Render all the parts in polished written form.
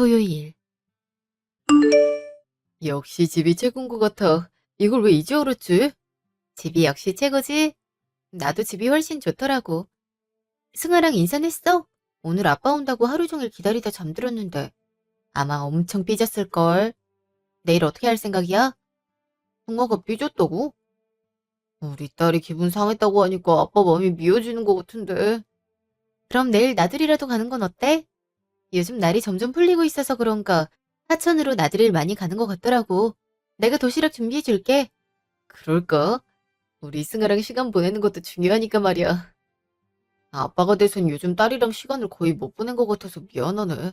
토요일. 역시 집이 최고인 것 같아. 이걸 왜 이제 알았지? 집이 역시 최고지? 나도 집이 훨씬 좋더라고. 승아랑 인사했어? 오늘 아빠 온다고 하루 종일 기다리다 잠들었는데 아마 엄청 삐졌을걸. 내일 어떻게 할 생각이야? 승아가 삐졌다고? 우리 딸이 기분 상했다고 하니까 아빠 마음이 미어지는 것 같은데. 그럼 내일 나들이라도 가는 건 어때? 요즘 날이 점점 풀리고 있어서 그런가 하천으로 나들이를 많이 가는 것 같더라고. 내가 도시락 준비해 줄게. 그럴까? 우리 승아랑 시간 보내는 것도 중요하니까 말이야. 아빠가 돼선 요즘 딸이랑 시간을 거의 못 보낸 것 같아서 미안하네.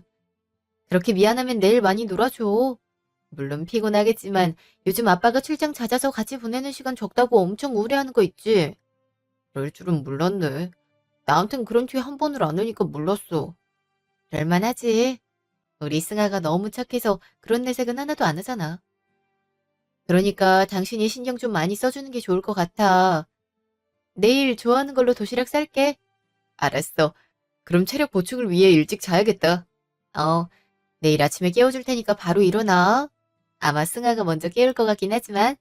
그렇게 미안하면 내일 많이 놀아줘. 물론 피곤하겠지만 요즘 아빠가 출장 잦아서 같이 보내는 시간 적다고 엄청 우울해하는 거 있지? 그럴 줄은 몰랐네. 나한텐 그런 티한 번을 안 하니까 몰랐어. 그럴만하지. 우리 승아가 너무 착해서 그런 내색은 하나도 안 하잖아. 그러니까 당신이 신경 좀 많이 써주는 게 좋을 것 같아. 내일 좋아하는 걸로 도시락 쌀게. 알았어. 그럼 체력 보충을 위해 일찍 자야겠다. 어, 내일 아침에 깨워줄 테니까 바로 일어나. 아마 승아가 먼저 깨울 것 같긴 하지만.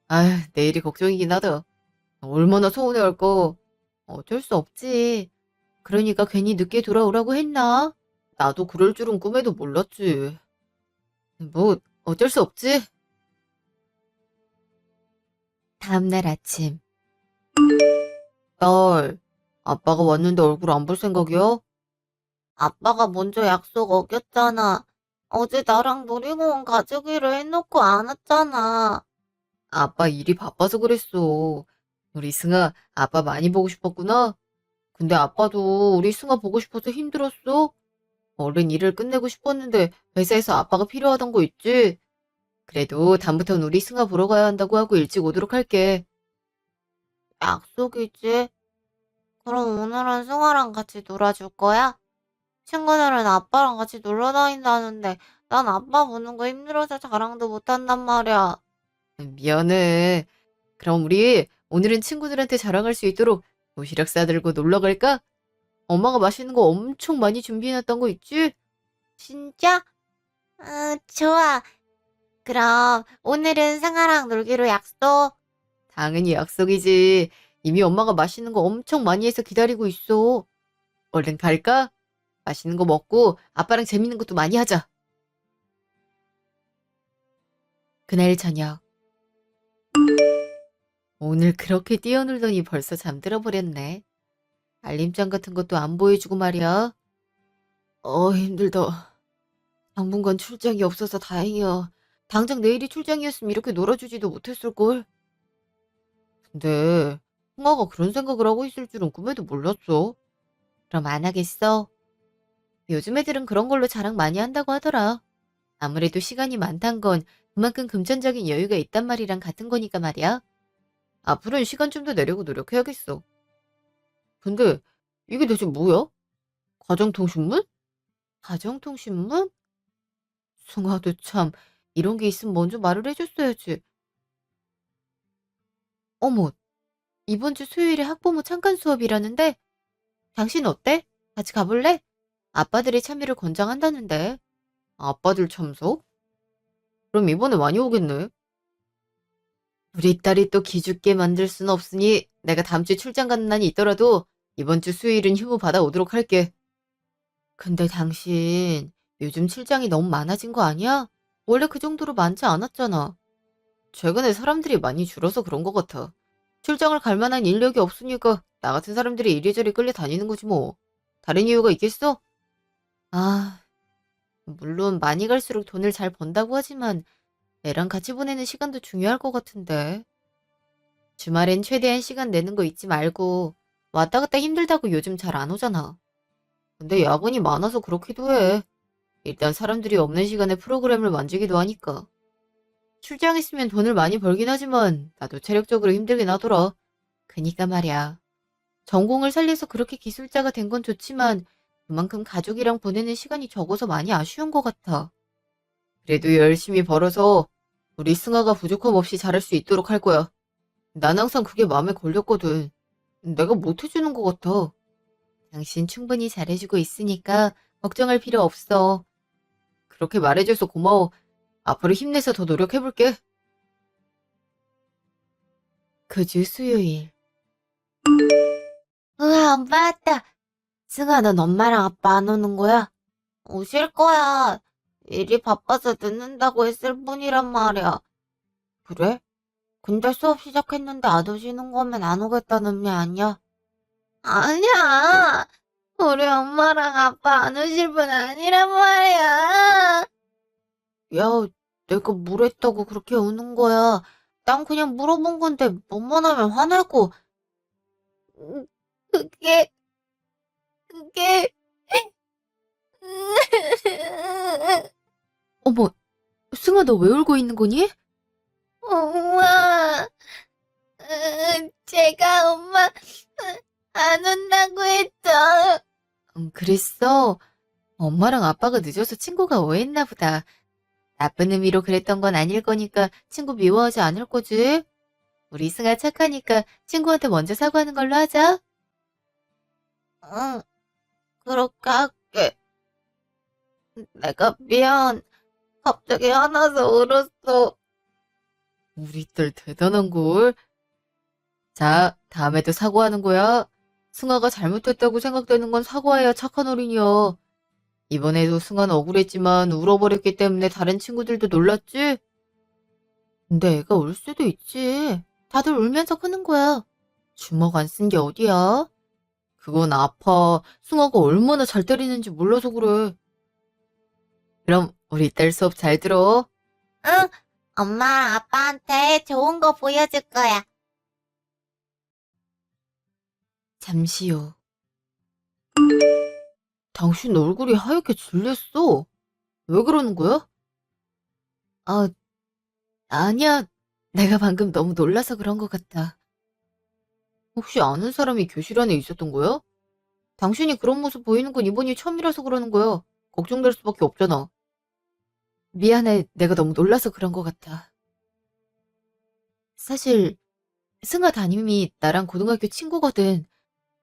아휴, 내일이 걱정이긴 하다. 얼마나 서운해할까. 어쩔 수 없지. 그러니까 괜히 늦게 돌아오라고 했나? 나도 그럴 줄은 꿈에도 몰랐지. 뭐, 어쩔 수 없지. 다음날 아침. 딸, 아빠가 왔는데 얼굴 안 볼 생각이야? 아빠가 먼저 약속 어겼잖아. 어제 나랑 놀이공원 가주기로 해놓고 안 왔잖아. 아빠 일이 바빠서 그랬어. 우리 승아, 아빠 많이 보고 싶었구나. 근데 아빠도 우리 승아 보고 싶어서 힘들었어. 얼른 일을 끝내고 싶었는데 회사에서 아빠가 필요하던 거 있지? 그래도 다음부턴 우리 승아 보러 가야 한다고 하고 일찍 오도록 할게. 약속이지? 그럼 오늘은 승아랑 같이 놀아줄 거야? 친구들은 아빠랑 같이 놀러 다닌다는데 난 아빠 보는 거 힘들어서 자랑도 못한단 말이야. 미안해. 그럼 우리 오늘은 친구들한테 자랑할 수 있도록 도시락 싸들고 놀러 갈까? 엄마가 맛있는 거 엄청 많이 준비해놨던 거 있지? 진짜? 좋아. 그럼 오늘은 상아랑 놀기로 약속. 당연히 약속이지. 이미 엄마가 맛있는 거 엄청 많이 해서 기다리고 있어. 얼른 갈까? 맛있는 거 먹고 아빠랑 재밌는 것도 많이 하자. 그날 저녁. 오늘 그렇게 뛰어놀더니 벌써 잠들어 버렸네. 알림장 같은 것도 안 보여주고 말이야. 힘들다. 당분간 출장이 없어서 다행이야. 당장 내일이 출장이었으면 이렇게 놀아주지도 못했을걸. 근데 흥아가 그런 생각을 하고 있을 줄은 꿈에도 몰랐어. 그럼 안 하겠어? 요즘 애들은 그런 걸로 자랑 많이 한다고 하더라. 아무래도 시간이 많단 건 그만큼 금전적인 여유가 있단 말이랑 같은 거니까 말이야. 앞으로는 시간 좀 더 내려고 노력해야겠어. 근데 이게 대체 뭐야? 가정통신문? 가정통신문? 승아도 참 이런 게 있으면 먼저 말을 해줬어야지. 어머, 이번 주 수요일에 학부모 참관 수업이라는데 당신 어때? 같이 가볼래? 아빠들의 참여를 권장한다는데. 아빠들 참석? 그럼 이번에 많이 오겠네. 우리 딸이 또 기죽게 만들 순 없으니 내가 다음 주에 출장 가는 날이 있더라도 이번 주 수요일은 휴무 받아오도록 할게. 근데 당신 요즘 출장이 너무 많아진 거 아니야? 원래 그 정도로 많지 않았잖아. 최근에 사람들이 많이 줄어서 그런 것 같아. 출장을 갈 만한 인력이 없으니까 나 같은 사람들이 이리저리 끌려 다니는 거지 뭐. 다른 이유가 있겠어? 아, 물론 많이 갈수록 돈을 잘 번다고 하지만 애랑 같이 보내는 시간도 중요할 것 같은데. 주말엔 최대한 시간 내는 거 잊지 말고 왔다 갔다 힘들다고 요즘 잘 안 오잖아. 근데 야근이 많아서 그렇기도 해. 일단 사람들이 없는 시간에 프로그램을 만지기도 하니까. 출장했으면 돈을 많이 벌긴 하지만 나도 체력적으로 힘들긴 하더라. 그니까 말이야. 전공을 살려서 그렇게 기술자가 된 건 좋지만 그만큼 가족이랑 보내는 시간이 적어서 많이 아쉬운 것 같아. 그래도 열심히 벌어서 우리 승아가 부족함 없이 잘할 수 있도록 할 거야. 난 항상 그게 마음에 걸렸거든. 내가 못해주는 것 같아. 당신 충분히 잘해주고 있으니까 걱정할 필요 없어. 그렇게 말해줘서 고마워. 앞으로 힘내서 더 노력해볼게. 그 주 수요일. 으아, 엄마 왔다. 승아, 넌 엄마랑 아빠 안 오는 거야? 오실 거야. 일이 바빠서 늦는다고 했을 뿐이란 말이야. 그래? 근데 수업 시작했는데 안 오시는 거면 안 오겠다는 의미 아니야? 아니야. 우리 엄마랑 아빠 안 오실 분 아니란 말이야. 야, 내가 뭘 했다고 그렇게 우는 거야. 난 그냥 물어본 건데 뭐만 하면 화내고. 그게, 그게. 어머, 승아 너 왜 울고 있는 거니? 엄마, 제가 엄마 안 온다고 했죠. 그랬어. 엄마랑 아빠가 늦어서 친구가 오해했나 보다. 나쁜 의미로 그랬던 건 아닐 거니까 친구 미워하지 않을 거지? 우리 승아 착하니까 친구한테 먼저 사과하는 걸로 하자. 응, 그렇게 할게. 내가 미안. 갑자기 화나서 울었어. 우리 딸 대단한 걸. 자, 다음에도 사과하는 거야. 승아가 잘못했다고 생각되는 건 사과해야 착한 어린이야. 이번에도 승아는 억울했지만 울어버렸기 때문에 다른 친구들도 놀랐지? 근데 애가 울 수도 있지. 다들 울면서 크는 거야. 주먹 안 쓴 게 어디야? 그건 아파. 승아가 얼마나 잘 때리는지 몰라서 그래. 그럼 우리 딸 수업 잘 들어. 응, 엄마랑 아빠한테 좋은 거 보여줄 거야. 잠시 후. 당신 얼굴이 하얗게 질렸어. 왜 그러는 거야? 아, 아니야. 내가 방금 너무 놀라서 그런 것 같아. 혹시 아는 사람이 교실 안에 있었던 거야? 당신이 그런 모습 보이는 건 이번이 처음이라서 그러는 거야. 걱정될 수밖에 없잖아. 미안해. 내가 너무 놀라서 그런 것 같아. 사실 승아 담임이 나랑 고등학교 친구거든.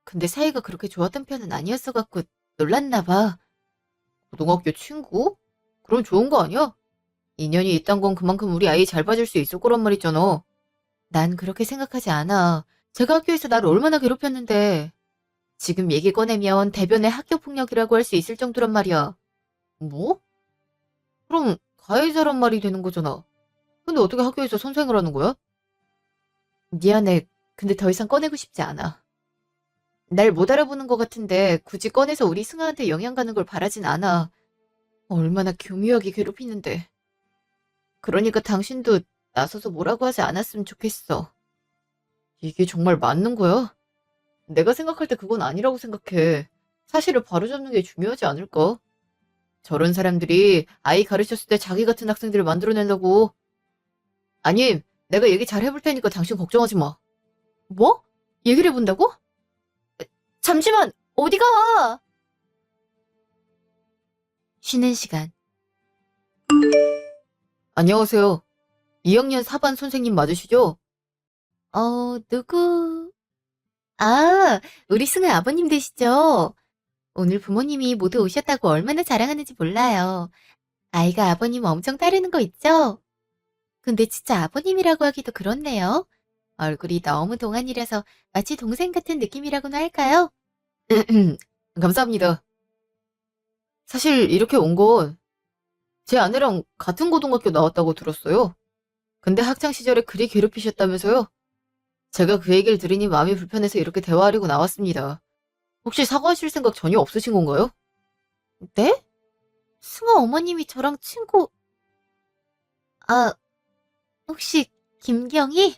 근데 사이가 그렇게 좋았던 편은 아니었어갖고 놀랐나 봐. 고등학교 친구? 그럼 좋은 거 아니야? 인연이 있단 건 그만큼 우리 아이 잘 봐줄 수 있을 거란 말이잖아. 난 그렇게 생각하지 않아. 제가 학교에서 나를 얼마나 괴롭혔는데. 지금 얘기 꺼내면 대변의 학교폭력이라고 할 수 있을 정도란 말이야. 뭐? 그럼 가해자란 말이 되는 거잖아. 근데 어떻게 학교에서 선생을 하는 거야? 미안해. 근데 더 이상 꺼내고 싶지 않아. 날 못 알아보는 것 같은데 굳이 꺼내서 우리 승아한테 영향 가는 걸 바라진 않아. 얼마나 교묘하게 괴롭히는데. 그러니까 당신도 나서서 뭐라고 하지 않았으면 좋겠어. 이게 정말 맞는 거야? 내가 생각할 때 그건 아니라고 생각해. 사실을 바로잡는 게 중요하지 않을까? 저런 사람들이 아이 가르쳤을 때 자기 같은 학생들을 만들어내려고. 아니, 내가 얘기 잘 해볼 테니까 당신 걱정하지 마. 뭐? 얘기를 해본다고? 잠시만, 어디가? 쉬는 시간. 안녕하세요. 2학년 4반 선생님 맞으시죠? 누구? 아, 우리 승아 아버님 되시죠? 오늘 부모님이 모두 오셨다고 얼마나 자랑하는지 몰라요. 아이가 아버님 엄청 따르는 거 있죠? 근데 진짜 아버님이라고 하기도 그렇네요. 얼굴이 너무 동안이라서 마치 동생 같은 느낌이라고나 할까요? 감사합니다. 사실 이렇게 온 건 제 아내랑 같은 고등학교 나왔다고 들었어요. 근데 학창 시절에 그리 괴롭히셨다면서요? 제가 그 얘기를 들으니 마음이 불편해서 이렇게 대화하려고 나왔습니다. 혹시 사과하실 생각 전혀 없으신 건가요? 네? 승아 어머님이 저랑 친구... 아, 혹시 김경희?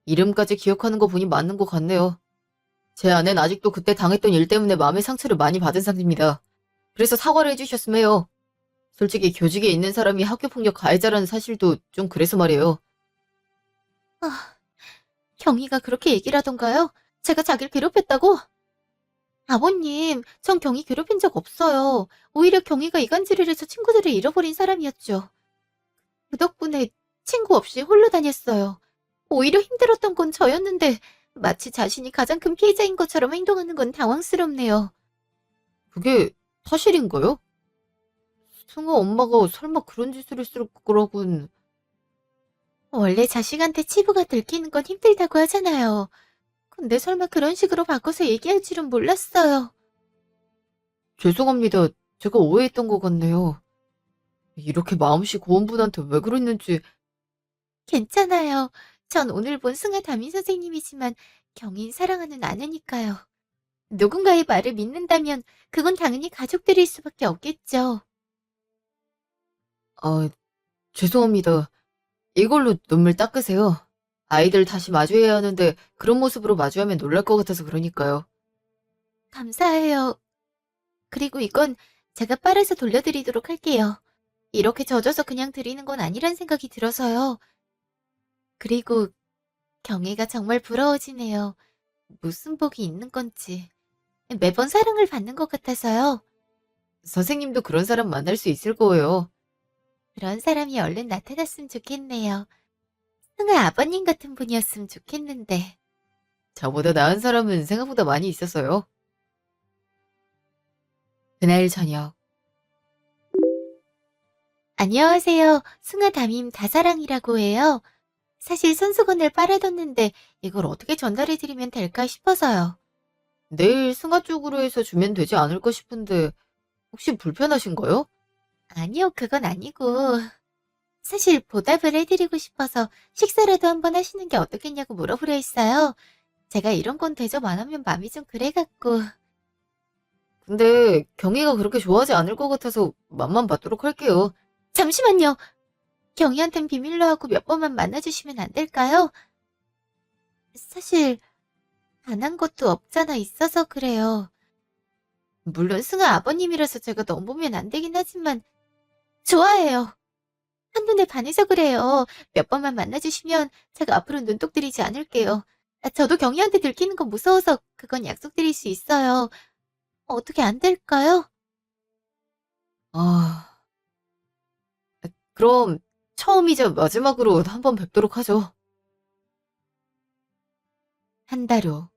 이름까지 기억하는 거 보니 맞는 것 같네요. 제 아내는 아직도 그때 당했던 일 때문에 마음의 상처를 많이 받은 상태입니다. 그래서 사과를 해주셨으면 해요. 솔직히 교직에 있는 사람이 학교폭력 가해자라는 사실도 좀 그래서 말이에요. 아, 경희가 그렇게 얘기를 하던가요? 제가 자기를 괴롭혔다고? 아버님, 전 경희 괴롭힌 적 없어요. 오히려 경희가 이간질을 해서 친구들을 잃어버린 사람이었죠. 그 덕분에 친구 없이 홀로 다녔어요. 오히려 힘들었던 건 저였는데 마치 자신이 가장 큰 피해자인 것처럼 행동하는 건 당황스럽네요. 그게 사실인가요? 승아 엄마가 설마 그런 짓을 했을 거라곤. 원래 자식한테 치부가 들키는 건 힘들다고 하잖아요. 근데 설마 그런 식으로 바꿔서 얘기할 줄은 몰랐어요. 죄송합니다. 제가 오해했던 것 같네요. 이렇게 마음씨 고운 분한테 왜 그랬는지. 괜찮아요. 전 오늘 본 승아 담임 선생님이지만 경인 사랑하는 아내니까요. 누군가의 말을 믿는다면 그건 당연히 가족들일 수밖에 없겠죠. 아, 죄송합니다. 이걸로 눈물 닦으세요. 아이들 다시 마주해야 하는데 그런 모습으로 마주하면 놀랄 것 같아서 그러니까요. 감사해요. 그리고 이건 제가 빨아서 돌려드리도록 할게요. 이렇게 젖어서 그냥 드리는 건 아니란 생각이 들어서요. 그리고 경애가 정말 부러워지네요. 무슨 복이 있는 건지. 매번 사랑을 받는 것 같아서요. 선생님도 그런 사람 만날 수 있을 거예요. 그런 사람이 얼른 나타났으면 좋겠네요. 승아 아버님 같은 분이었으면 좋겠는데. 저보다 나은 사람은 생각보다 많이 있었어요. 그날 저녁. 안녕하세요. 승아 담임 다사랑이라고 해요. 사실 손수건을 빨아뒀는데 이걸 어떻게 전달해드리면 될까 싶어서요. 내일 승하 쪽으로 해서 주면 되지 않을까 싶은데 혹시 불편하신가요? 아니요, 그건 아니고. 사실 보답을 해드리고 싶어서 식사라도 한번 하시는 게 어떻겠냐고 물어보려 했어요. 제가 이런 건 대접 안 하면 마음이 좀 그래갖고. 근데 경희가 그렇게 좋아하지 않을 것 같아서 맛만 받도록 할게요. 잠시만요. 경희한텐 비밀로 하고 몇 번만 만나주시면 안 될까요? 사실 안 한 것도 없잖아 있어서 그래요. 물론 승아 아버님이라서 제가 넘보면 안 되긴 하지만 좋아해요. 한눈에 반해서 그래요. 몇 번만 만나주시면 제가 앞으로 눈독 들이지 않을게요. 저도 경희한테 들키는 건 무서워서 그건 약속드릴 수 있어요. 어떻게 안 될까요? 아, 그럼 처음이자 마지막으로 한번 뵙도록 하죠. 한 달 후.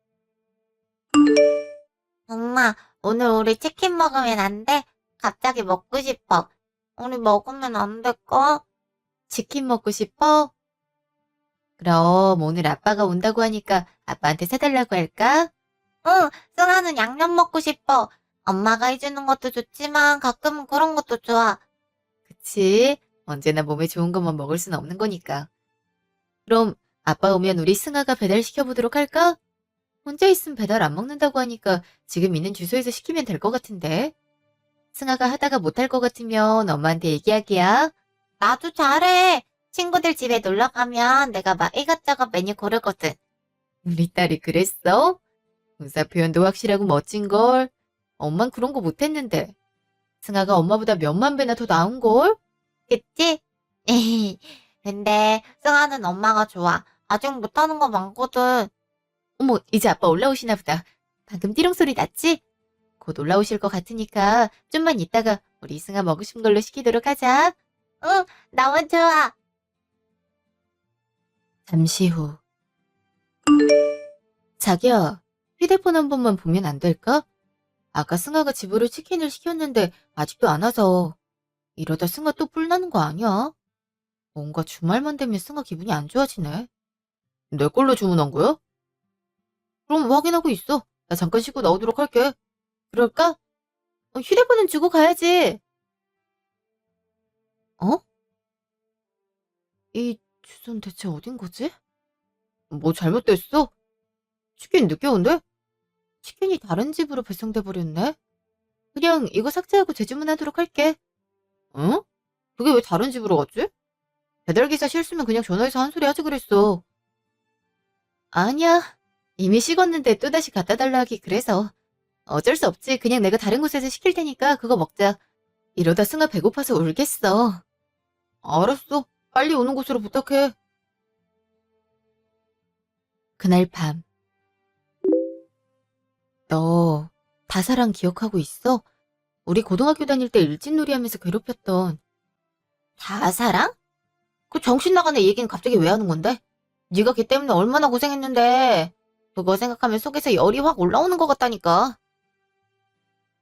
엄마, 오늘 우리 치킨 먹으면 안 돼? 갑자기 먹고 싶어. 우리 먹으면 안 될까? 치킨 먹고 싶어? 그럼 오늘 아빠가 온다고 하니까 아빠한테 사달라고 할까? 응, 승아는 양념 먹고 싶어. 엄마가 해주는 것도 좋지만 가끔은 그런 것도 좋아. 그치? 언제나 몸에 좋은 것만 먹을 순 없는 거니까. 그럼 아빠 오면 우리 승아가 배달시켜보도록 할까? 혼자 있으면 배달 안 먹는다고 하니까 지금 있는 주소에서 시키면 될 것 같은데. 승아가 하다가 못할 것 같으면 엄마한테 얘기하기야. 나도 잘해. 친구들 집에 놀러 가면 내가 막 이것저것 메뉴 고르거든. 우리 딸이 그랬어? 의사 표현도 확실하고 멋진걸. 엄만 그런 거 못했는데. 승아가 엄마보다 몇만 배나 더 나은걸? 그치? 근데 승아는 엄마가 좋아. 아직 못하는 거 많거든. 어머, 이제 아빠 올라오시나 보다. 방금 띠롱 소리 났지? 곧 올라오실 것 같으니까 좀만 있다가 우리 승아 먹으신 걸로 시키도록 하자. 응, 나만 좋아. 잠시 후. 자기야, 휴대폰 한 번만 보면 안 될까? 아까 승아가 집으로 치킨을 시켰는데 아직도 안 와서. 이러다 승아 또 뿔나는 거 아니야? 뭔가 주말만 되면 승아 기분이 안 좋아지네. 내 걸로 주문한 거야? 그럼 확인하고 있어. 나 잠깐 씻고 나오도록 할게. 그럴까? 휴대폰은 주고 가야지. 어? 이 주소는 대체 어딘 거지? 뭐 잘못됐어? 치킨 늦게 온대? 치킨이 다른 집으로 배송돼 버렸네? 그냥 이거 삭제하고 재주문하도록 할게. 응? 그게 왜 다른 집으로 갔지? 배달기사 실수면 그냥 전화해서 한 소리 하지 그랬어. 아니야. 이미 식었는데 또다시 갖다 달라 하기 그래서. 어쩔 수 없지. 그냥 내가 다른 곳에서 시킬 테니까 그거 먹자. 이러다 승아 배고파서 울겠어. 알았어. 빨리 오는 곳으로 부탁해. 그날 밤. 너 다사랑 기억하고 있어? 우리 고등학교 다닐 때 일진놀이 하면서 괴롭혔던. 다사랑? 그 정신 나간 애 얘기는 갑자기 왜 하는 건데? 네가 걔 때문에 얼마나 고생했는데. 그거 생각하면 속에서 열이 확 올라오는 것 같다니까.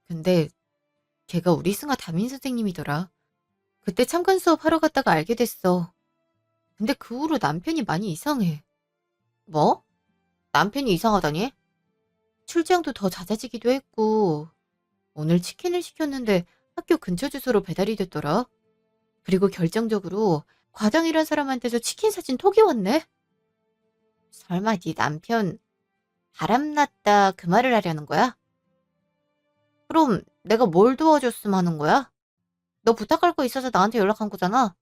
근데 걔가 우리 승아 담임 선생님이더라. 그때 참관 수업 하러 갔다가 알게 됐어. 근데 그 후로 남편이 많이 이상해. 뭐? 남편이 이상하다니? 출장도 더 잦아지기도 했고, 오늘 치킨을 시켰는데 학교 근처 주소로 배달이 됐더라. 그리고 결정적으로 과장이란 사람한테서 치킨 사진 톡이 왔네? 설마 네 남편 바람났다 그 말을 하려는 거야? 그럼 내가 뭘 도와줬으면 하는 거야? 너 부탁할 거 있어서 나한테 연락한 거잖아.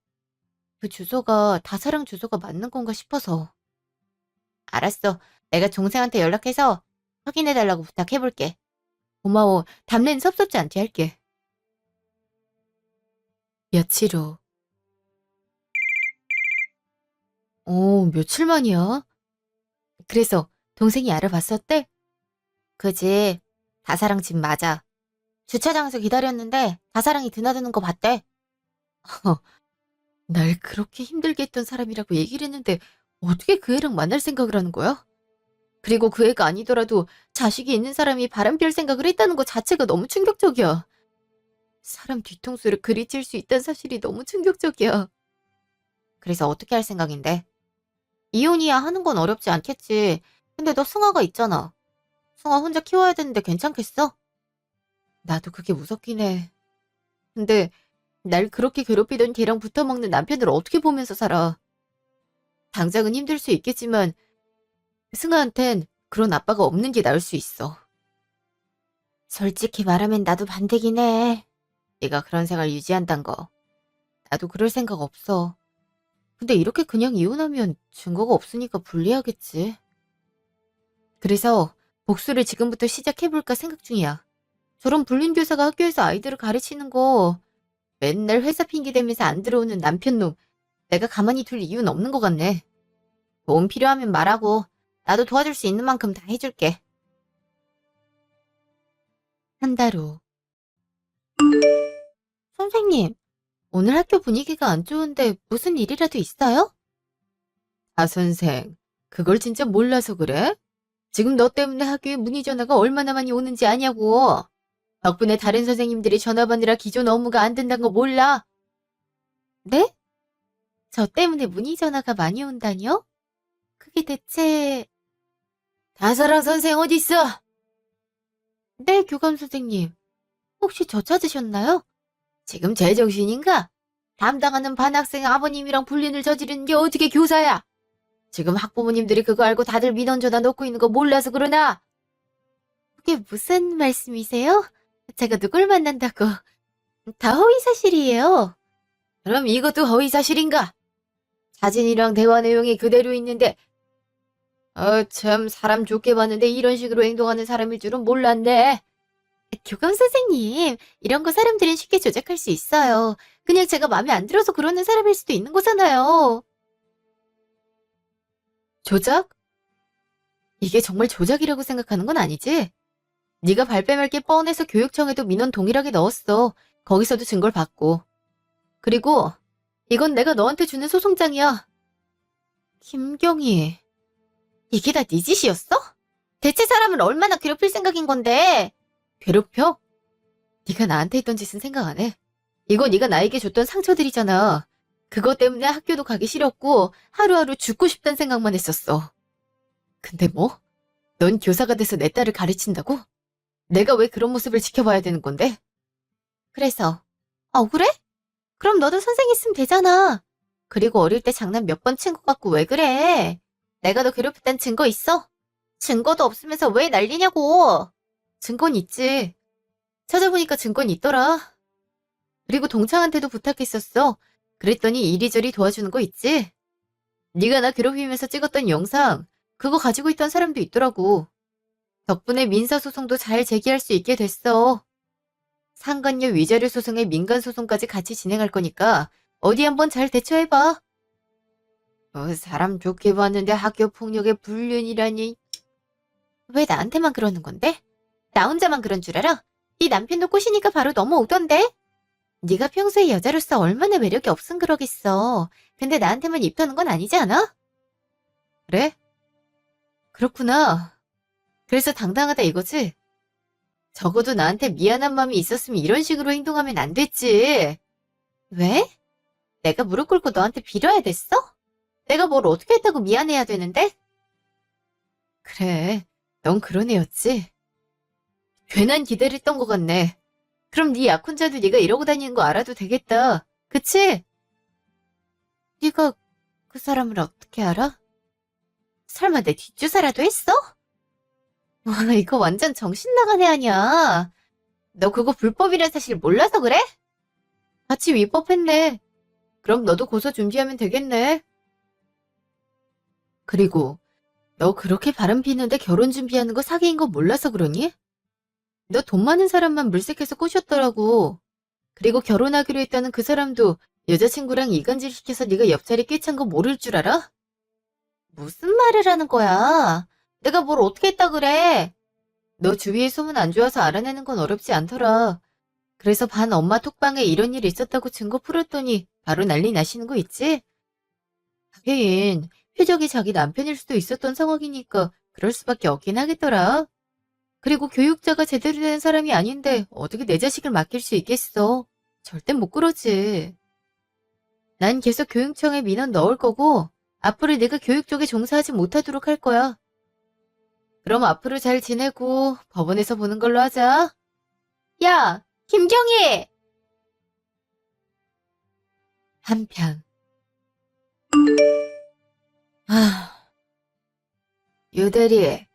그 주소가 다사랑 주소가 맞는 건가 싶어서. 알았어. 내가 동생한테 연락해서 확인해달라고 부탁해볼게. 고마워. 답례는 섭섭지 않게 할게. 며칠 후. 며칠 만이야? 그래서 동생이 알아봤었대? 그지? 다사랑 집 맞아. 주차장에서 기다렸는데 다사랑이 드나드는 거 봤대. 날 그렇게 힘들게 했던 사람이라고 얘기를 했는데 어떻게 그 애랑 만날 생각을 하는 거야? 그리고 그 애가 아니더라도 자식이 있는 사람이 바람필 생각을 했다는 것 자체가 너무 충격적이야. 사람 뒤통수를 그리 칠 수 있다는 사실이 너무 충격적이야. 그래서 어떻게 할 생각인데? 이혼이야 하는 건 어렵지 않겠지. 근데 너 승아가 있잖아. 승아 혼자 키워야 되는데 괜찮겠어? 나도 그게 무섭긴 해. 근데 날 그렇게 괴롭히던 걔랑 붙어먹는 남편을 어떻게 보면서 살아. 당장은 힘들 수 있겠지만 승아한텐 그런 아빠가 없는 게 나을 수 있어. 솔직히 말하면 나도 반대긴 해. 네가 그런 생활 유지한단 거. 나도 그럴 생각 없어. 근데 이렇게 그냥 이혼하면 증거가 없으니까 불리하겠지. 그래서 복수를 지금부터 시작해볼까 생각 중이야. 저런 불륜교사가 학교에서 아이들을 가르치는 거 맨날 회사 핑계 대면서 안 들어오는 남편놈 내가 가만히 둘 이유는 없는 것 같네. 도움 필요하면 말하고 나도 도와줄 수 있는 만큼 다 해줄게. 한 달 후. 선생님, 오늘 학교 분위기가 안 좋은데 무슨 일이라도 있어요? 아, 선생. 그걸 진짜 몰라서 그래? 지금 너 때문에 학교에 문의 전화가 얼마나 많이 오는지 아냐고. 덕분에 다른 선생님들이 전화 받느라 기존 업무가 안 된다는 거 몰라? 네? 저 때문에 문의 전화가 많이 온다뇨? 그게 대체... 다사랑 선생 어디 있어? 네, 교감 선생님. 혹시 저 찾으셨나요? 지금 제정신인가? 담당하는 반학생 아버님이랑 불륜을 저지르는 게 어떻게 교사야? 지금 학부모님들이 그거 알고 다들 민원 전화 놓고 있는 거 몰라서 그러나? 그게 무슨 말씀이세요? 제가 누굴 만난다고? 다 허위사실이에요. 그럼 이것도 허위사실인가? 사진이랑 대화 내용이 그대로 있는데 참 사람 좋게 봤는데 이런 식으로 행동하는 사람일 줄은 몰랐네. 교감 선생님, 이런 거 사람들은 쉽게 조작할 수 있어요. 그냥 제가 마음에 안 들어서 그러는 사람일 수도 있는 거잖아요. 조작? 이게 정말 조작이라고 생각하는 건 아니지? 네가 발뺌할 게 뻔해서 교육청에도 민원 동일하게 넣었어. 거기서도 증거를 받고. 그리고 이건 내가 너한테 주는 소송장이야. 김경희, 이게 다 네 짓이었어? 대체 사람을 얼마나 괴롭힐 생각인 건데? 괴롭혀? 네가 나한테 했던 짓은 생각 안 해. 이거 네가 나에게 줬던 상처들이잖아. 그것 때문에 학교도 가기 싫었고 하루하루 죽고 싶다는 생각만 했었어. 근데 뭐? 넌 교사가 돼서 내 딸을 가르친다고? 내가 왜 그런 모습을 지켜봐야 되는 건데? 그래서 그래? 그럼 너도 선생 있으면 되잖아. 그리고 어릴 때 장난 몇 번 친 것 같고 왜 그래? 내가 너 괴롭혔다는 증거 있어? 증거도 없으면서 왜 난리냐고. 증거는 있지. 찾아보니까 증거는 있더라. 그리고 동창한테도 부탁했었어. 그랬더니 이리저리 도와주는 거 있지? 네가 나 괴롭히면서 찍었던 영상 그거 가지고 있던 사람도 있더라고. 덕분에 민사소송도 잘 제기할 수 있게 됐어. 상간녀 위자료 소송에 민간소송까지 같이 진행할 거니까 어디 한번 잘 대처해봐. 사람 좋게 봤는데 학교 폭력에 불륜이라니. 왜 나한테만 그러는 건데? 나 혼자만 그런 줄 알아? 네 남편도 꼬시니까 바로 넘어오던데? 네가 평소에 여자로서 얼마나 매력이 없음 그러겠어. 근데 나한테만 입 터는 건 아니지 않아? 그래? 그렇구나. 그래서 당당하다 이거지? 적어도 나한테 미안한 마음이 있었으면 이런 식으로 행동하면 안 됐지. 왜? 내가 무릎 꿇고 너한테 빌어야 됐어? 내가 뭘 어떻게 했다고 미안해야 되는데? 그래, 넌 그런 애였지. 괜한 기대를 했던 것 같네. 그럼 네 약혼자도 네가 이러고 다니는 거 알아도 되겠다. 그치? 네가 그 사람을 어떻게 알아? 설마 내 뒷주사라도 했어? 와, 이거 완전 정신 나간 애 아니야. 너 그거 불법이란 사실 몰라서 그래? 같이 위법했네. 그럼 너도 고소 준비하면 되겠네. 그리고 너 그렇게 바람 피는데 결혼 준비하는 거 사기인 거 몰라서 그러니? 너 돈 많은 사람만 물색해서 꼬셨더라고. 그리고 결혼하기로 했다는 그 사람도 여자친구랑 이간질 시켜서 네가 옆자리 꿰찬 거 모를 줄 알아? 무슨 말을 하는 거야? 내가 뭘 어떻게 했다 그래? 너 주위에 소문 안 좋아서 알아내는 건 어렵지 않더라. 그래서 반 엄마 톡방에 이런 일이 있었다고 증거 풀었더니 바로 난리 나시는 거 있지? 하긴 표적이 자기 남편일 수도 있었던 상황이니까 그럴 수밖에 없긴 하겠더라. 그리고 교육자가 제대로 된 사람이 아닌데 어떻게 내 자식을 맡길 수 있겠어. 절대 못 그러지. 난 계속 교육청에 민원 넣을 거고 앞으로 내가 교육 쪽에 종사하지 못하도록 할 거야. 그럼 앞으로 잘 지내고 법원에서 보는 걸로 하자. 야, 김경희! 한편. 유대리,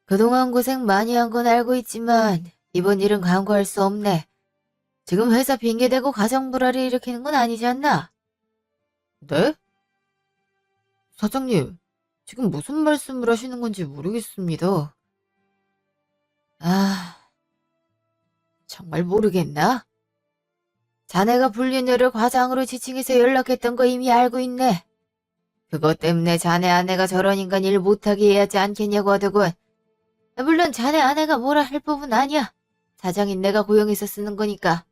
그동안 고생 많이 한 건 알고 있지만 이번 일은 강구할 수 없네. 지금 회사 핑계대고 가정불화를 일으키는 건 아니지 않나? 네? 사장님, 지금 무슨 말씀을 하시는 건지 모르겠습니다. 정말 모르겠나? 자네가 불륜녀를 과장으로 지칭해서 연락했던 거 이미 알고 있네. 그것 때문에 자네 아내가 저런 인간 일 못하게 해야지 않겠냐고 하더군. 물론 자네 아내가 뭐라 할 법은 아니야. 사장인 내가 고용해서 쓰는 거니까.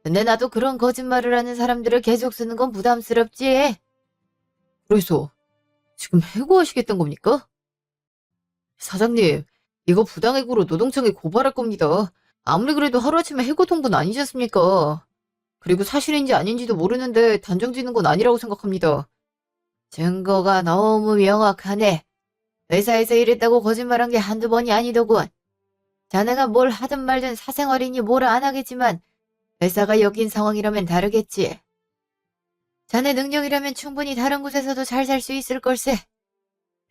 근데 나도 그런 거짓말을 하는 사람들을 계속 쓰는 건 부담스럽지. 그래서 지금 해고하시겠다는 겁니까? 사장님, 이거 부당해고로 노동청에 고발할 겁니다. 아무리 그래도 하루아침에 해고 통보는 아니지 않습니까? 그리고 사실인지 아닌지도 모르는데 단정 지는 건 아니라고 생각합니다. 증거가 너무 명확하네. 회사에서 일했다고 거짓말한 게 한두 번이 아니더군. 자네가 뭘 하든 말든 사생활이니 뭐라 안 하겠지만 회사가 여긴 상황이라면 다르겠지. 자네 능력이라면 충분히 다른 곳에서도 잘 살 수 있을 걸세.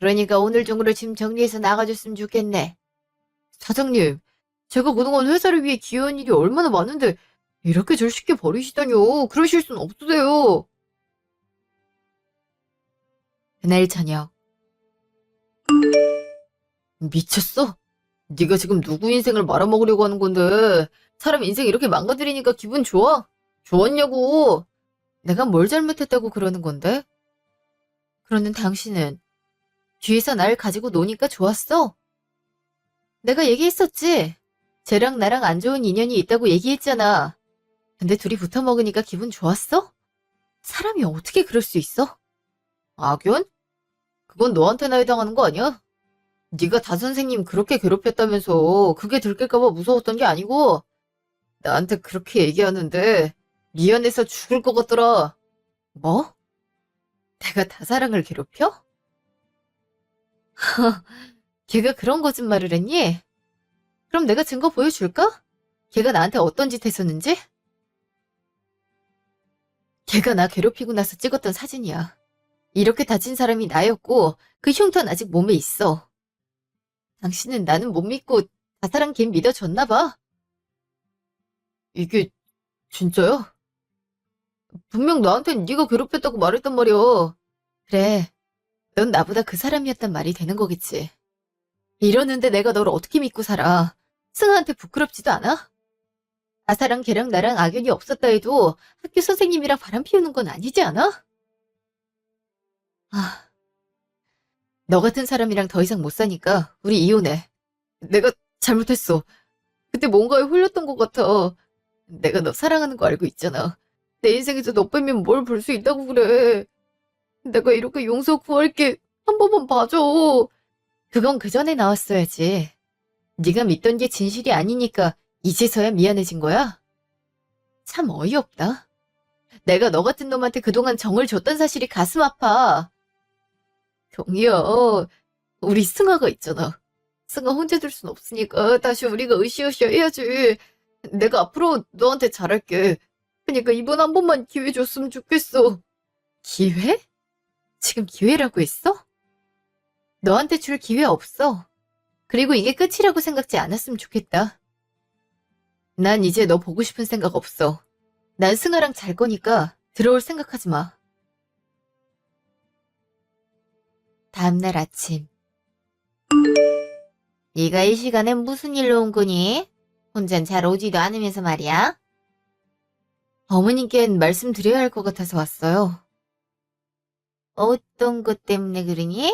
그러니까 오늘 중으로 짐 정리해서 나가줬으면 좋겠네. 사장님, 제가 그동안 회사를 위해 기여한 일이 얼마나 많은데 이렇게 절 쉽게 버리시다뇨. 그러실 순 없으세요. 그날 저녁. 미쳤어? 네가 지금 누구 인생을 말아먹으려고 하는 건데 사람 인생 이렇게 망가뜨리니까 기분 좋아? 좋았냐고. 내가 뭘 잘못했다고 그러는 건데? 그러는 당신은 뒤에서 날 가지고 노니까 좋았어? 내가 얘기했었지. 쟤랑 나랑 안 좋은 인연이 있다고 얘기했잖아. 근데 둘이 붙어 먹으니까 기분 좋았어? 사람이 어떻게 그럴 수 있어? 악연? 그건 너한테나 해당하는 거 아니야? 네가 다 선생님 그렇게 괴롭혔다면서 그게 들킬까봐 무서웠던 게 아니고 나한테 그렇게 얘기하는데 미안해서 죽을 것 같더라. 뭐? 내가 다사랑을 괴롭혀? 걔가 그런 거짓말을 했니? 그럼 내가 증거 보여줄까? 걔가 나한테 어떤 짓 했었는지? 걔가 나 괴롭히고 나서 찍었던 사진이야. 이렇게 다친 사람이 나였고 그 흉터는 아직 몸에 있어. 당신은 나는 못 믿고 다사랑 걔 믿어줬나 봐. 이게 진짜야? 분명 나한텐 네가 괴롭혔다고 말했단 말이야. 그래, 넌 나보다 그 사람이었단 말이 되는 거겠지. 이러는데 내가 널 어떻게 믿고 살아? 승아한테 부끄럽지도 않아? 아사랑 걔랑 나랑 악연이 없었다 해도 학교 선생님이랑 바람 피우는 건 아니지 않아? 아, 너 같은 사람이랑 더 이상 못 사니까 우리 이혼해. 내가 잘못했어. 그때 뭔가에 홀렸던 것 같아. 내가 너 사랑하는 거 알고 있잖아. 내 인생에서 너 빼면 뭘 볼 수 있다고 그래. 내가 이렇게 용서 구할게. 한 번만 봐줘. 그건 그 전에 나왔어야지. 네가 믿던 게 진실이 아니니까 이제서야 미안해진 거야? 참 어이없다. 내가 너 같은 놈한테 그동안 정을 줬던 사실이 가슴 아파. 경희야, 우리 승아가 있잖아. 승아 혼자 둘 순 없으니까 다시 우리가 으쌰으쌰 해야지. 내가 앞으로 너한테 잘할게. 그러니까 이번 한 번만 기회 줬으면 좋겠어. 기회? 지금 기회라고 했어? 너한테 줄 기회 없어. 그리고 이게 끝이라고 생각지 않았으면 좋겠다. 난 이제 너 보고 싶은 생각 없어. 난 승아랑 잘 거니까 들어올 생각하지 마. 다음날 아침. 네가 이 시간에 무슨 일로 온 거니? 혼잔 잘 오지도 않으면서 말이야. 어머님께는 말씀드려야 할 것 같아서 왔어요. 어떤 것 때문에 그러니?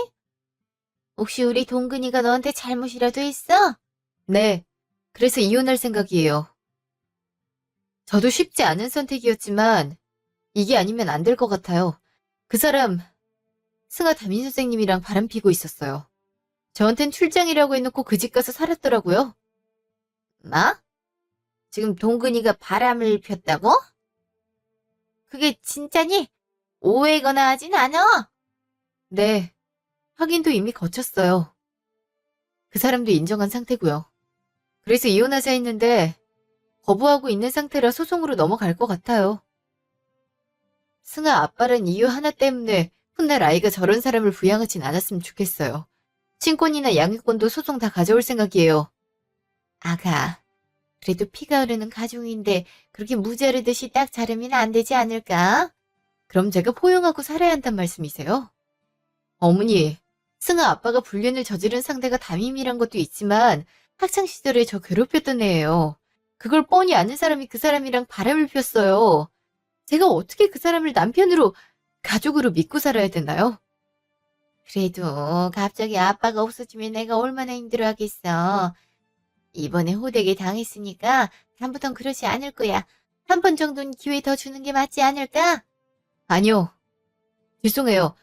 혹시 우리 동근이가 너한테 잘못이라도 했어? 네, 그래서 이혼할 생각이에요. 저도 쉽지 않은 선택이었지만 이게 아니면 안 될 것 같아요. 그 사람 승아 담임 선생님이랑 바람 피고 있었어요. 저한텐 출장이라고 해놓고 그 집 가서 살았더라고요. 뭐? 지금 동근이가 바람을 폈다고? 그게 진짜니? 오해거나 하진 않아? 네, 확인도 이미 거쳤어요. 그 사람도 인정한 상태고요. 그래서 이혼하자 했는데 거부하고 있는 상태라 소송으로 넘어갈 것 같아요. 승아 아빠란 이유 하나 때문에 훗날 아이가 저런 사람을 부양하진 않았으면 좋겠어요. 친권이나 양육권도 소송 다 가져올 생각이에요. 아가, 그래도 피가 흐르는 가족인데 그렇게 무자르듯이 딱 자르면 안 되지 않을까? 그럼 제가 포용하고 살아야 한단 말씀이세요? 어머니, 승아 아빠가 불륜을 저지른 상대가 담임이란 것도 있지만 학창시절에 저 괴롭혔던 애예요. 그걸 뻔히 아는 사람이 그 사람이랑 바람을 폈어요. 제가 어떻게 그 사람을 남편으로, 가족으로 믿고 살아야 되나요? 그래도 갑자기 아빠가 없어지면 내가 얼마나 힘들어하겠어. 이번에 호되게 당했으니까 다음부턴 그러지 않을 거야. 한 번 정도는 기회 더 주는 게 맞지 않을까? 아니요. 죄송해요.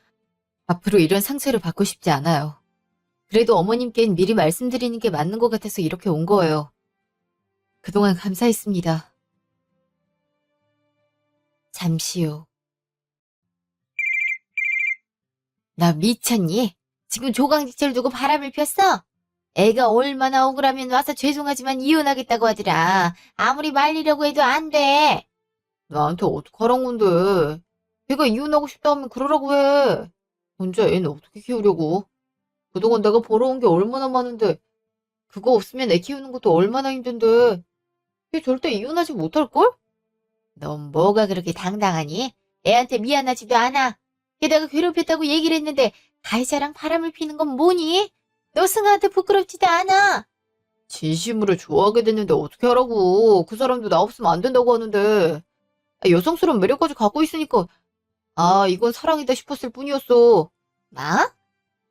앞으로 이런 상처를 받고 싶지 않아요. 그래도 어머님께는 미리 말씀드리는 게 맞는 것 같아서 이렇게 온 거예요. 그동안 감사했습니다. 잠시 후. 나 미쳤니? 지금 조강지철 두고 바람을 폈어? 애가 얼마나 억울하면 와서 죄송하지만 이혼하겠다고 하더라. 아무리 말리려고 해도 안 돼. 나한테 어떡하란 건데. 걔가 이혼하고 싶다 하면 그러라고 해. 혼자 애는 어떻게 키우려고. 그동안 내가 벌어온 게 얼마나 많은데 그거 없으면 애 키우는 것도 얼마나 힘든데. 걔 절대 이혼하지 못할걸? 넌 뭐가 그렇게 당당하니? 애한테 미안하지도 않아. 게다가 괴롭혔다고 얘기를 했는데 가해자랑 바람을 피는 건 뭐니? 너 승아한테 부끄럽지도 않아. 진심으로 좋아하게 됐는데 어떻게 하라고. 그 사람도 나 없으면 안 된다고 하는데. 여성스러운 매력까지 갖고 있으니까 이건 사랑이다 싶었을 뿐이었어. 뭐?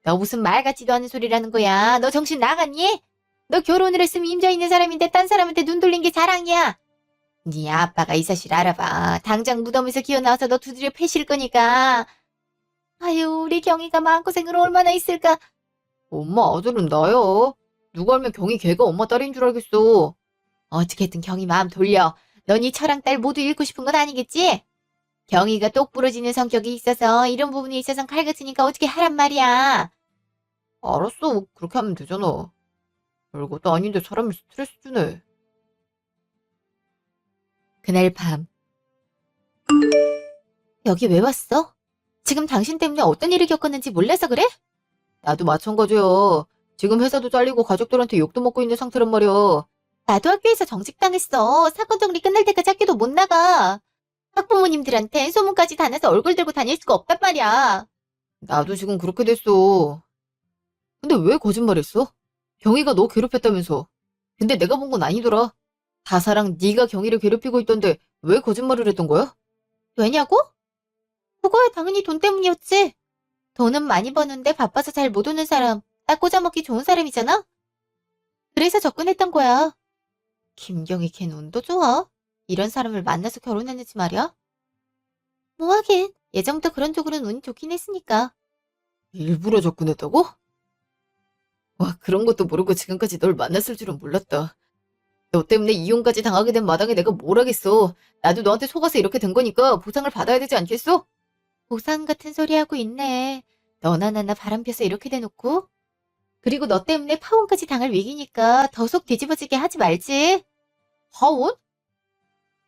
너 무슨 말 같지도 않은 소리라는 거야. 너 정신 나갔니? 너 결혼을 했으면 임자 있는 사람인데 딴 사람한테 눈 돌린 게 자랑이야. 네 아빠가 이 사실 알아봐. 당장 무덤에서 기어나와서 너 두드려 패실 거니까. 아유, 우리 경이가 마음고생을 얼마나 했을까. 엄마 아들은 나야. 누가 알면 경이 걔가 엄마 딸인 줄 알겠어. 어떻게든 경이 마음 돌려. 넌 이 처랑 딸 모두 잃고 싶은 건 아니겠지? 경이가 똑부러지는 성격이 있어서 이런 부분에 있어선 칼 같으니까 어떻게 하란 말이야. 알았어. 그렇게 하면 되잖아. 별것도 아닌데 사람을 스트레스 주네. 그날 밤. 여기 왜 왔어? 지금 당신 때문에 어떤 일을 겪었는지 몰라서 그래? 나도 마찬가지야. 지금 회사도 잘리고 가족들한테 욕도 먹고 있는 상태란 말이야. 나도 학교에서 정직당했어. 사건 정리 끝날 때까지 학교도 못 나가. 학부모님들한테 소문까지 다 내서 얼굴 들고 다닐 수가 없단 말이야. 나도 지금 그렇게 됐어. 근데 왜 거짓말했어? 경희가 너 괴롭혔다면서. 근데 내가 본 건 아니더라. 다사랑 네가 경희를 괴롭히고 있던데 왜 거짓말을 했던 거야? 왜냐고? 그거야 당연히 돈 때문이었지. 돈은 많이 버는데 바빠서 잘 못 오는 사람, 딱 꽂아먹기 좋은 사람이잖아? 그래서 접근했던 거야. 김경희 걔는 운도 좋아. 이런 사람을 만나서 결혼했는지 말이야. 뭐 하긴 예전부터 그런 쪽으로는 운이 좋긴 했으니까. 일부러 접근했다고? 와, 그런 것도 모르고 지금까지 널 만났을 줄은 몰랐다. 너 때문에 이혼까지 당하게 된 마당에 내가 뭘 하겠어. 나도 너한테 속아서 이렇게 된 거니까 보상을 받아야 되지 않겠어? 보상 같은 소리 하고 있네. 너나 나나 바람펴서 이렇게 돼놓고. 그리고 너 때문에 파혼까지 당할 위기니까 더 속 뒤집어지게 하지 말지. 파혼?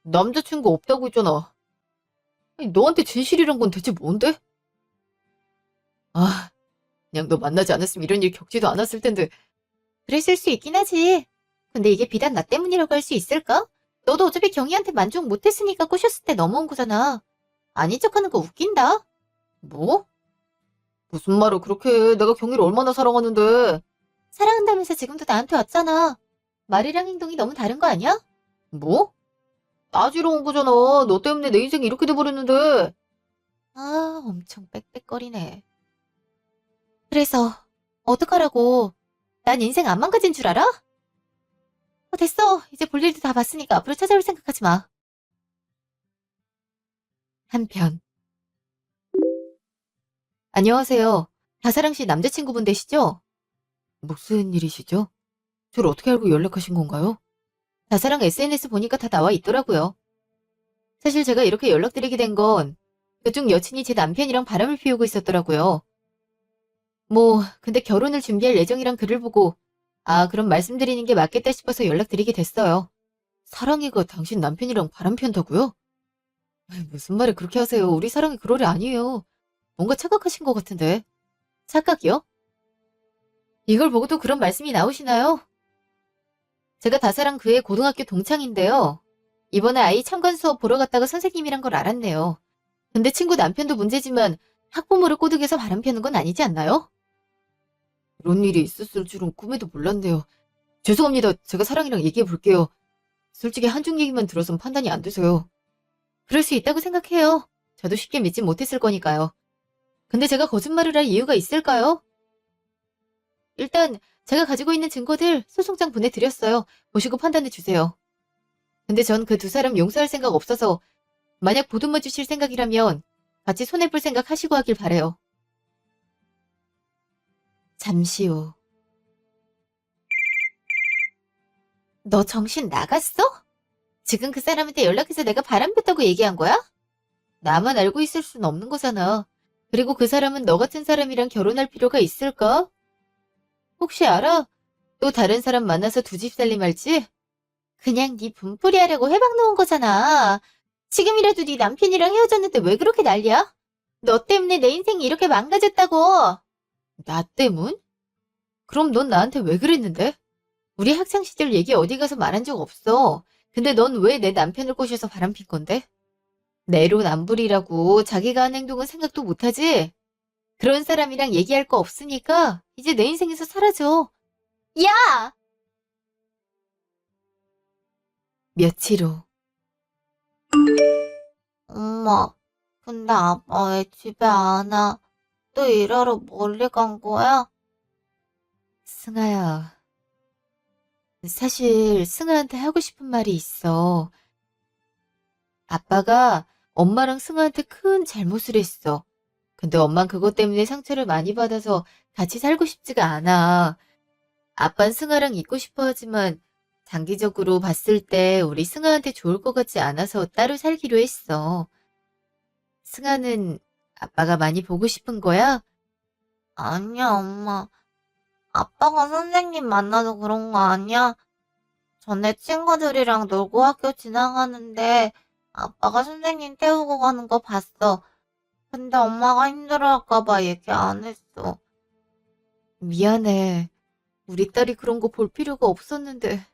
남자친구 없다고 했잖아. 아니, 너한테 진실이란 건 대체 뭔데? 아, 그냥 너 만나지 않았으면 이런 일 겪지도 않았을 텐데. 그랬을 수 있긴 하지. 근데 이게 비단 나 때문이라고 할 수 있을까? 너도 어차피 경희한테 만족 못했으니까 꼬셨을 때 넘어온 거잖아. 아닌 척하는 거 웃긴다. 뭐? 무슨 말을 그렇게 해. 내가 경희를 얼마나 사랑하는데. 사랑한다면서 지금도 나한테 왔잖아. 말이랑 행동이 너무 다른 거 아니야? 뭐? 따지러 온 거잖아. 너 때문에 내 인생이 이렇게 돼버렸는데. 아, 엄청 빽빽거리네. 그래서 어떡하라고. 난 인생 안 망가진 줄 알아? 됐어. 이제 볼 일도 다 봤으니까 앞으로 찾아올 생각하지 마. 한편. 안녕하세요. 다사랑 씨 남자친구분 되시죠? 무슨 일이시죠? 저를 어떻게 알고 연락하신 건가요? 다사랑 SNS 보니까 다 나와 있더라고요. 사실 제가 이렇게 연락드리게 된 건 그쪽 여친이 제 남편이랑 바람을 피우고 있었더라고요. 근데 결혼을 준비할 예정이란 글을 보고 그럼 말씀드리는 게 맞겠다 싶어서 연락드리게 됐어요. 사랑이가 당신 남편이랑 바람 피운다고요? 무슨 말을 그렇게 하세요. 우리 사랑이 그럴 애 아니에요. 뭔가 착각하신 것 같은데. 착각이요? 이걸 보고도 그런 말씀이 나오시나요? 제가 다사랑 그의 고등학교 동창인데요. 이번에 아이 참관 수업 보러 갔다가 선생님이란 걸 알았네요. 근데 친구 남편도 문제지만 학부모를 꼬드겨서 바람 피우는 건 아니지 않나요? 그런 일이 있었을 줄은 꿈에도 몰랐네요. 죄송합니다. 제가 사랑이랑 얘기해 볼게요. 솔직히 한쪽 얘기만 들어선 판단이 안 돼서요. 그럴 수 있다고 생각해요. 저도 쉽게 믿지 못했을 거니까요. 근데 제가 거짓말을 할 이유가 있을까요? 일단 제가 가지고 있는 증거들 소송장 보내드렸어요. 보시고 판단해 주세요. 근데 전 그 두 사람 용서할 생각 없어서 만약 보듬어 주실 생각이라면 같이 손해볼 생각 하시고 하길 바래요. 잠시 후. 너 정신 나갔어? 지금 그 사람한테 연락해서 내가 바람 폈다고 얘기한 거야? 나만 알고 있을 순 없는 거잖아. 그리고 그 사람은 너 같은 사람이랑 결혼할 필요가 있을까? 혹시 알아? 또 다른 사람 만나서 두 집 살림할지? 그냥 네 분풀이 하려고 해박 놓은 거잖아. 지금이라도 네 남편이랑 헤어졌는데 왜 그렇게 난리야? 너 때문에 내 인생이 이렇게 망가졌다고. 나 때문? 그럼 넌 나한테 왜 그랬는데? 우리 학창시절 얘기 어디 가서 말한 적 없어. 근데 넌 왜 내 남편을 꼬셔서 바람핀 건데? 내로남불이라고 자기가 한 행동은 생각도 못하지? 그런 사람이랑 얘기할 거 없으니까 이제 내 인생에서 사라져. 야! 며칠 후. 엄마, 근데 아빠 왜 집에 안 와? 또 일하러 멀리 간 거야? 승아야. 사실 승아한테 하고 싶은 말이 있어. 아빠가 엄마랑 승아한테 큰 잘못을 했어. 근데 엄만 그것 때문에 상처를 많이 받아서 같이 살고 싶지가 않아. 아빤 승아랑 있고 싶어 하지만 장기적으로 봤을 때 우리 승아한테 좋을 것 같지 않아서 따로 살기로 했어. 승아는 아빠가 많이 보고 싶은 거야? 아니야, 엄마. 아빠가 선생님 만나서 그런 거 아니야? 전에 친구들이랑 놀고 학교 지나가는데 아빠가 선생님 태우고 가는 거 봤어. 근데 엄마가 힘들어할까 봐 얘기 안 했어. 미안해. 우리 딸이 그런 거 볼 필요가 없었는데.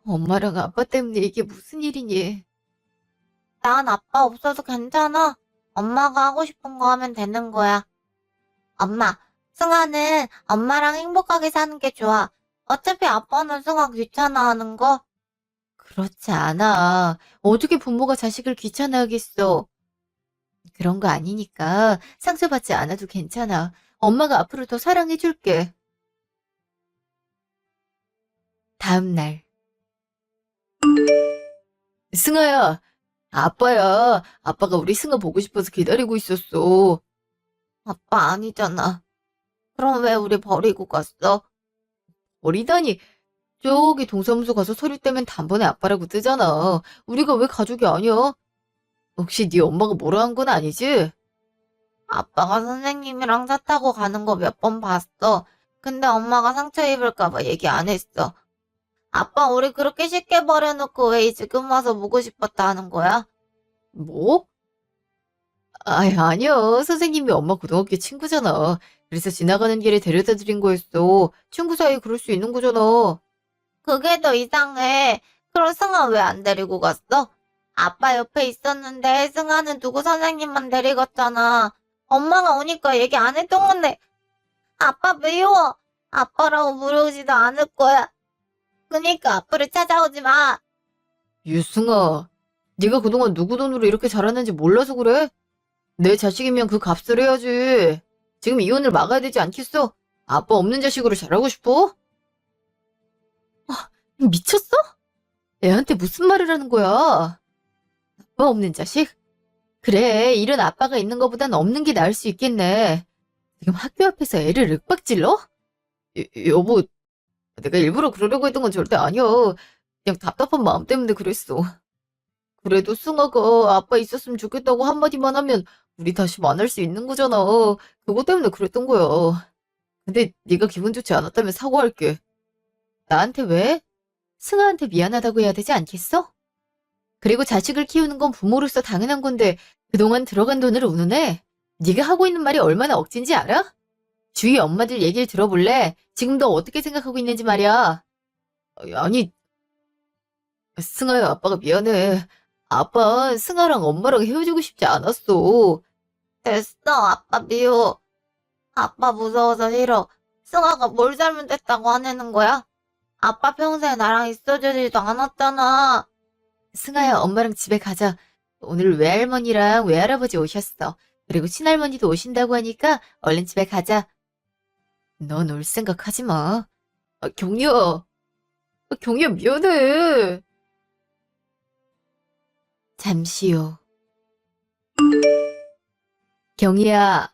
엄마랑 아빠 때문에 이게 무슨 일이니? 난 아빠 없어도 괜찮아. 엄마가 하고 싶은 거 하면 되는 거야. 엄마, 승아는 엄마랑 행복하게 사는 게 좋아. 어차피 아빠는 승아 귀찮아하는 거. 그렇지 않아. 어떻게 부모가 자식을 귀찮아하겠어. 그런 거 아니니까 상처받지 않아도 괜찮아. 엄마가 앞으로 더 사랑해줄게. 다음 날. 승아야, 아빠야. 아빠가 우리 승아 보고 싶어서 기다리고 있었어. 아빠 아니잖아. 그럼 왜 우리 버리고 갔어? 버리다니. 저기 동사무소 가서 서류 떼면 단번에 아빠라고 뜨잖아. 우리가 왜 가족이 아니야? 혹시 네 엄마가 뭐라 한 건 아니지? 아빠가 선생님이랑 차 타고 가는 거 몇 번 봤어. 근데 엄마가 상처 입을까봐 얘기 안 했어. 아빠 우리 그렇게 쉽게 버려놓고 왜 지금 와서 보고 싶었다 하는 거야? 뭐? 아이, 아니야. 선생님이 엄마 고등학교 친구잖아. 그래서 지나가는 길에 데려다 드린 거였어. 친구 사이에 그럴 수 있는 거잖아. 그게 더 이상해. 그럼 승아 왜 안 데리고 갔어? 아빠 옆에 있었는데 승아는 누구 선생님만 데리갔잖아. 엄마가 오니까 얘기 안 했던 건데. 아빠 미워. 아빠라고 부르지도 않을 거야. 그니까 앞으로 찾아오지 마. 유승아, 네가 그동안 누구 돈으로 이렇게 자랐는지 몰라서 그래? 내 자식이면 그 값을 해야지. 지금 이혼을 막아야 되지 않겠어? 아빠 없는 자식으로 자라고 싶어? 미쳤어? 애한테 무슨 말을 하는 거야? 아빠 없는 자식? 그래, 이런 아빠가 있는 것보단 없는 게 나을 수 있겠네. 지금 학교 앞에서 애를 윽박질러? 여보, 내가 일부러 그러려고 했던 건 절대 아니야. 그냥 답답한 마음 때문에 그랬어. 그래도 승아가 아빠 있었으면 좋겠다고 한마디만 하면 우리 다시 만날 수 있는 거잖아. 그거 때문에 그랬던 거야. 근데 네가 기분 좋지 않았다면 사과할게. 나한테 왜? 승아한테 미안하다고 해야 되지 않겠어? 그리고 자식을 키우는 건 부모로서 당연한 건데 그동안 들어간 돈을 운운해? 네가 하고 있는 말이 얼마나 억진지 알아? 주위 엄마들 얘기를 들어볼래? 지금 너 어떻게 생각하고 있는지 말이야. 아니, 승아야, 아빠가 미안해. 아빠, 승아랑 엄마랑 헤어지고 싶지 않았어. 됐어. 아빠 미워. 아빠 무서워서 싫어. 승아가 뭘 잘못했다고 화내는 거야? 아빠 평소에 나랑 있어주지도 않았잖아. 승아야, 엄마랑 집에 가자. 오늘 외할머니랑 외할아버지 오셨어. 그리고 친할머니도 오신다고 하니까 얼른 집에 가자. 넌 올 생각 하지 마. 경리야. 경리야, 미안해. 잠시요. 경희야,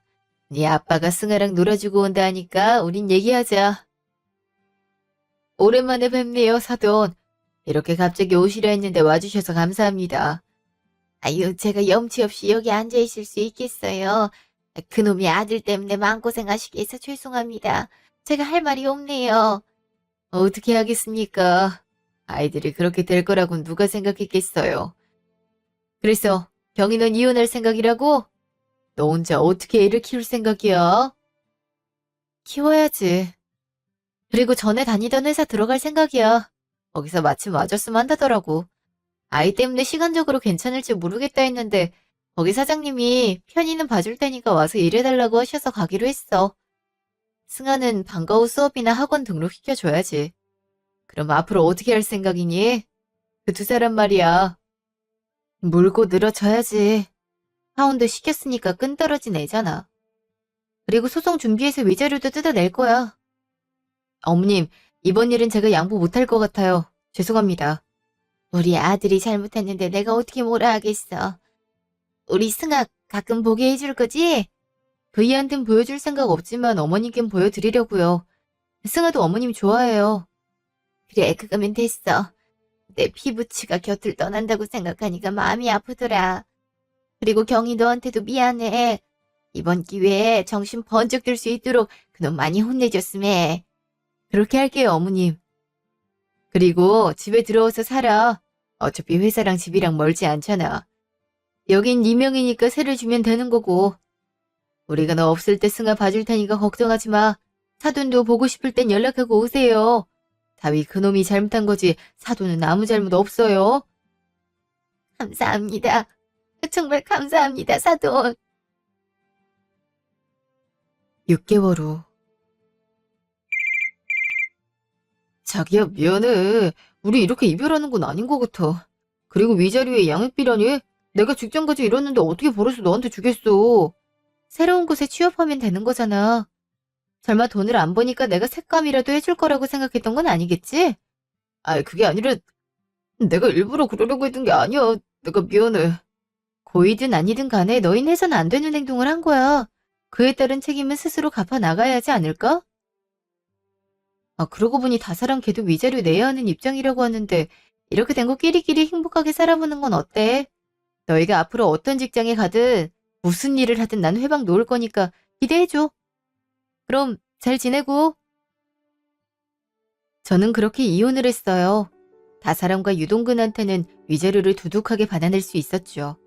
네 아빠가 승아랑 놀아주고 온다 하니까 우린 얘기하자. 오랜만에 뵙네요, 사돈. 이렇게 갑자기 오시려 했는데 와주셔서 감사합니다. 아유, 제가 염치 없이 여기 앉아 있을 수 있겠어요. 그놈의 아들 때문에 마음고생하시게 해서 죄송합니다. 제가 할 말이 없네요. 어떻게 하겠습니까? 아이들이 그렇게 될 거라고는 누가 생각했겠어요. 그래서 경희는 이혼할 생각이라고? 너 혼자 어떻게 애를 키울 생각이야? 키워야지. 그리고 전에 다니던 회사 들어갈 생각이야. 거기서 마침 와줬으면 한다더라고. 아이 때문에 시간적으로 괜찮을지 모르겠다 했는데 거기 사장님이 편의는 봐줄 테니까 와서 일해달라고 하셔서 가기로 했어. 승아는 방과 후 수업이나 학원 등록시켜줘야지. 그럼 앞으로 어떻게 할 생각이니? 그 두 사람 말이야. 물고 늘어져야지. 하원도 시켰으니까 끈 떨어진 애잖아. 그리고 소송 준비해서 위자료도 뜯어낼 거야. 어머님, 이번 일은 제가 양보 못할 것 같아요. 죄송합니다. 우리 아들이 잘못했는데 내가 어떻게 뭐라 하겠어. 우리 승아 가끔 보게 해줄 거지? 그이한텐 보여줄 생각 없지만 어머님께는 보여드리려고요. 승아도 어머님 좋아해요. 그래, 그거면 됐어. 내 피부치가 곁을 떠난다고 생각하니까 마음이 아프더라. 그리고 경희 너한테도 미안해. 이번 기회에 정신 번쩍 들 수 있도록 그놈 많이 혼내줬으면 해. 그렇게 할게요, 어머님. 그리고 집에 들어와서 살아. 어차피 회사랑 집이랑 멀지 않잖아. 여긴 네 명이니까 세를 주면 되는 거고. 우리가 너 없을 때 승아 봐줄 테니까 걱정하지 마. 사돈도 보고 싶을 땐 연락하고 오세요. 다위 그놈이 잘못한 거지 사돈은 아무 잘못 없어요. 감사합니다. 정말 감사합니다, 사돈. 6개월 후. 자기야, 미안해. 우리 이렇게 이별하는 건 아닌 것 같아. 그리고 위자료에 양육비라니? 내가 직장까지 잃었는데 어떻게 벌어서 너한테 주겠어. 새로운 곳에 취업하면 되는 거잖아. 설마 돈을 안 버니까 내가 쇳감이라도 해줄 거라고 생각했던 건 아니겠지? 아이, 그게 아니라 내가 일부러 그러려고 했던 게 아니야. 내가 미안해. 고이든 아니든 간에 너희는 해서는 안 되는 행동을 한 거야. 그에 따른 책임은 스스로 갚아 나가야 하지 않을까? 그러고 보니 다사랑 걔도 위자료 내야 하는 입장이라고 하는데 이렇게 된 거 끼리끼리 행복하게 살아보는 건 어때? 너희가 앞으로 어떤 직장에 가든 무슨 일을 하든 난 회방 놓을 거니까 기대해줘. 그럼 잘 지내고. 저는 그렇게 이혼을 했어요. 다사랑과 유동근한테는 위자료를 두둑하게 받아낼 수 있었죠.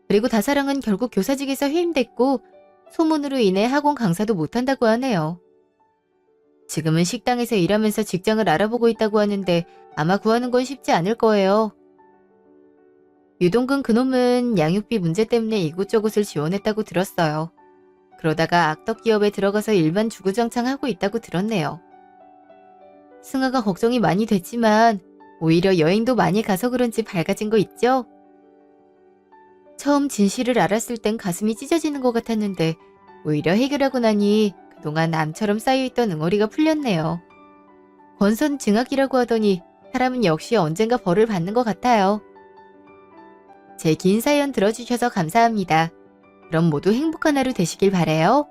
그리고 다사랑은 결국 교사직에서 해임됐고 소문으로 인해 학원 강사도 못한다고 하네요. 지금은 식당에서 일하면서 직장을 알아보고 있다고 하는데 아마 구하는 건 쉽지 않을 거예요. 유동근 그놈은 양육비 문제 때문에 이곳저곳을 지원했다고 들었어요. 그러다가 악덕 기업에 들어가서 일반 주구장창 하고 있다고 들었네요. 승아가 걱정이 많이 됐지만 오히려 여행도 많이 가서 그런지 밝아진 거 있죠? 처음 진실을 알았을 땐 가슴이 찢어지는 것 같았는데 오히려 해결하고 나니 그동안 남처럼 쌓여있던 응어리가 풀렸네요. 권선징악이라고 하더니 사람은 역시 언젠가 벌을 받는 것 같아요. 제 긴 사연 들어주셔서 감사합니다. 그럼 모두 행복한 하루 되시길 바래요.